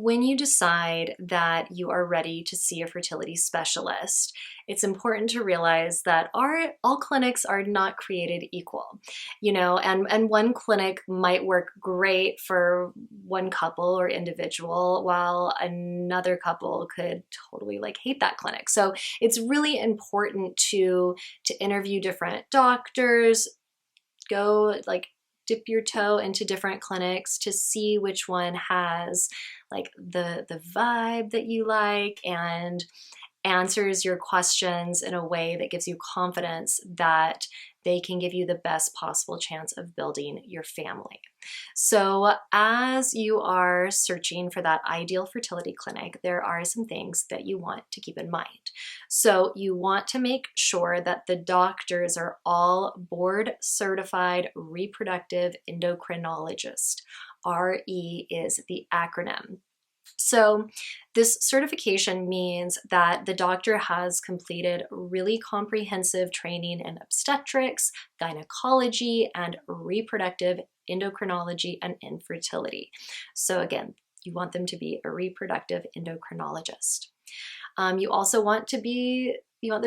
when you decide that you are ready to see a fertility specialist, it's important to realize that all clinics are not created equal, and one clinic might work great for one couple or individual, while another couple could totally hate that clinic. So it's really important to interview different doctors, go dip your toe into different clinics to see which one has the vibe that you like and answers your questions in a way that gives you confidence that they can give you the best possible chance of building your family. So as you are searching for that ideal fertility clinic, there are some things that you want to keep in mind. So you want to make sure that the doctors are all board certified reproductive endocrinologists. RE is the acronym. So this certification means that the doctor has completed really comprehensive training in obstetrics, gynecology, and reproductive endocrinology and infertility. So again, you want them to be a reproductive endocrinologist. You also want the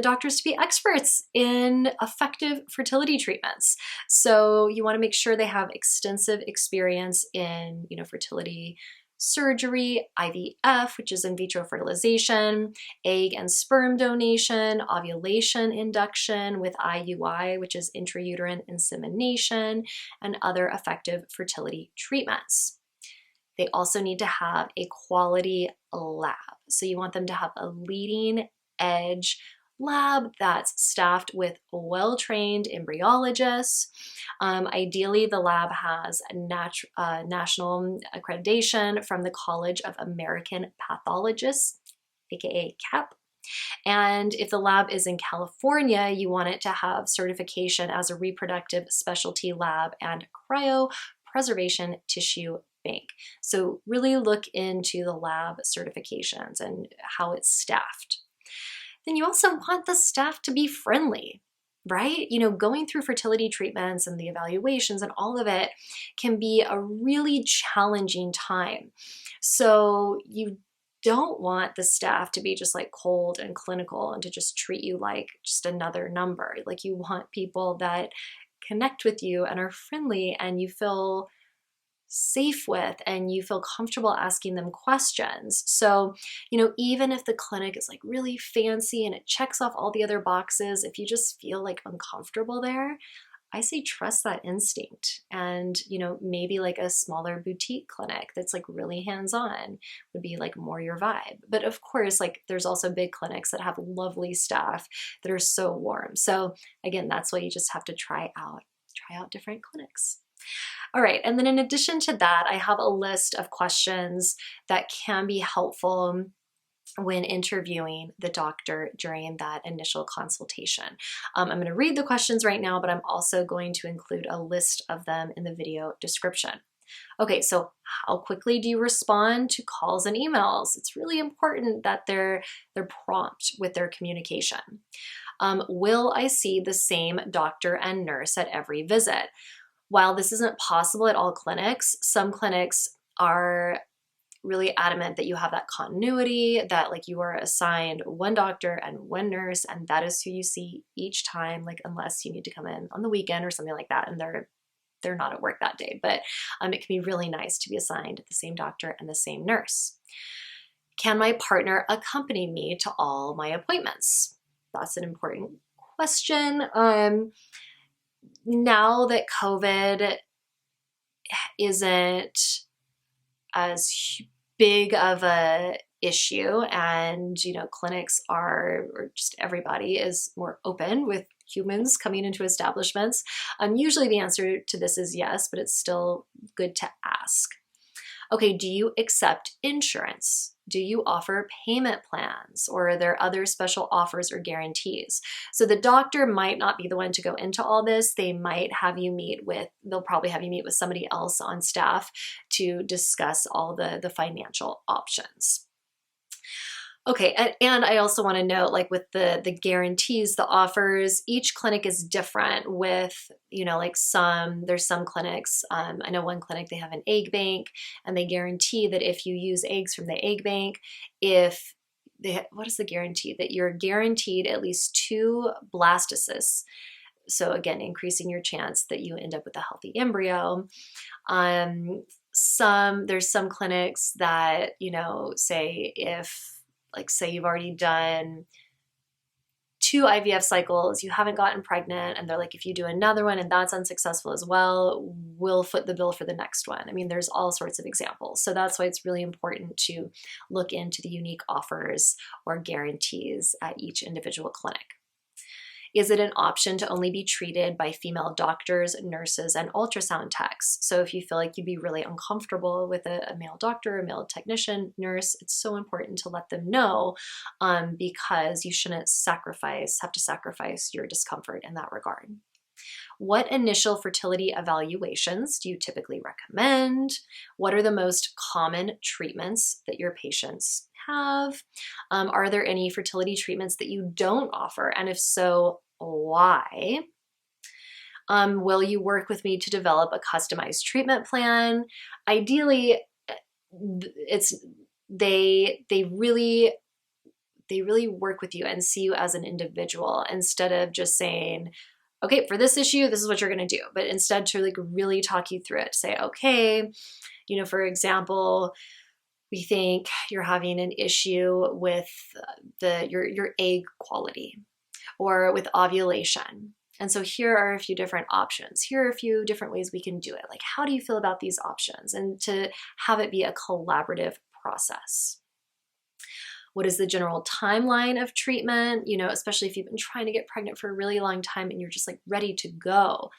doctors to be experts in effective fertility treatments. So you want to make sure they have extensive experience in, fertility surgery, IVF, which is in vitro fertilization, egg and sperm donation, ovulation induction with IUI, which is intrauterine insemination, and other effective fertility treatments. They also need to have a quality lab. So you want them to have a leading edge lab that's staffed with well-trained embryologists. Ideally, the lab has a national accreditation from the College of American Pathologists, aka CAP. And if the lab is in California, you want it to have certification as a reproductive specialty lab and cryopreservation tissue bank. So really look into the lab certifications and how it's staffed. Then you also want the staff to be friendly, right? Going through fertility treatments and the evaluations and all of it can be a really challenging time. So you don't want the staff to be just cold and clinical and to just treat you like just another number. You want people that connect with you and are friendly and you feel safe with and you feel comfortable asking them questions. So, even if the clinic is really fancy and it checks off all the other boxes, if you just feel uncomfortable there, I say trust that instinct. And, maybe a smaller boutique clinic that's really hands-on would be more your vibe. But of course, there's also big clinics that have lovely staff that are so warm. So again, that's why you just have to try out different clinics. All right, and then in addition to that, I have a list of questions that can be helpful when interviewing the doctor during that initial consultation. I'm going to read the questions right now, but I'm also going to include a list of them in the video description. Okay, so how quickly do you respond to calls and emails? It's really important that they're prompt with their communication. Will I see the same doctor and nurse at every visit? While this isn't possible at all clinics, some clinics are really adamant that you have that continuity, that you are assigned one doctor and one nurse, and that is who you see each time, unless you need to come in on the weekend or something like that, and they're not at work that day. But it can be really nice to be assigned the same doctor and the same nurse. Can my partner accompany me to all my appointments? That's an important question. Now that COVID isn't as big of a issue and, clinics or just everybody is more open with humans coming into establishments, usually the answer to this is yes, but it's still good to ask. Okay, do you accept insurance? Do you offer payment plans, or are there other special offers or guarantees? So the doctor might not be the one to go into all this. They'll probably have you meet with somebody else on staff to discuss all the financial options. Okay, and I also want to note, like with the guarantees, the offers, each clinic is different with, like there's some clinics, I know one clinic, they have an egg bank, and they guarantee that if you use eggs from the egg bank, if what is the guarantee? That you're guaranteed at least 2 blastocysts. So again, increasing your chance that you end up with a healthy embryo. There's some clinics that, say say you've already done 2 IVF cycles, you haven't gotten pregnant, and they're like, if you do another one and that's unsuccessful as well, we'll foot the bill for the next one. I mean, there's all sorts of examples. So that's why it's really important to look into the unique offers or guarantees at each individual clinic. Is it an option to only be treated by female doctors, nurses, and ultrasound techs? So if you feel like you'd be really uncomfortable with a male doctor, a male technician, nurse, it's so important to let them know, because you shouldn't have to sacrifice your discomfort in that regard. What initial fertility evaluations do you typically recommend? What are the most common treatments that your patients have? Are there any fertility treatments that you don't offer? And if so, why? Will you work with me to develop a customized treatment plan? Ideally, they really work with you and see you as an individual instead of just saying, okay, for this issue, this is what you're going to do. But instead to like really talk you through it. Say, okay, for example, we think you're having an issue with your egg quality or with ovulation. And so here are a few different options. Here are a few different ways we can do it. Like, how do you feel about these options? And to have it be a collaborative process. What is the general timeline of treatment? Especially if you've been trying to get pregnant for a really long time and you're just like ready to go.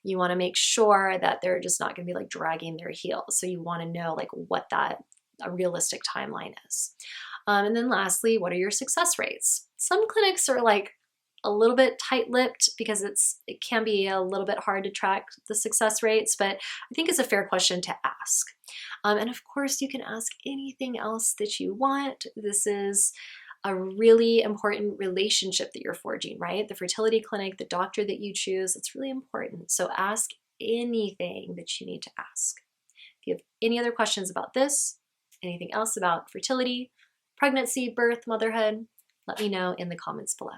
You want to make sure that they're just not going to be like dragging their heels. So you want to know like what a realistic timeline is. And then lastly, what are your success rates? Some clinics are like a little bit tight-lipped because it can be a little bit hard to track the success rates, but I think it's a fair question to ask. And of course, you can ask anything else that you want. This is a really important relationship that you're forging, right? The fertility clinic, the doctor that you choose, it's really important. So ask anything that you need to ask. If you have any other questions about this, anything else about fertility, pregnancy, birth, motherhood, let me know in the comments below.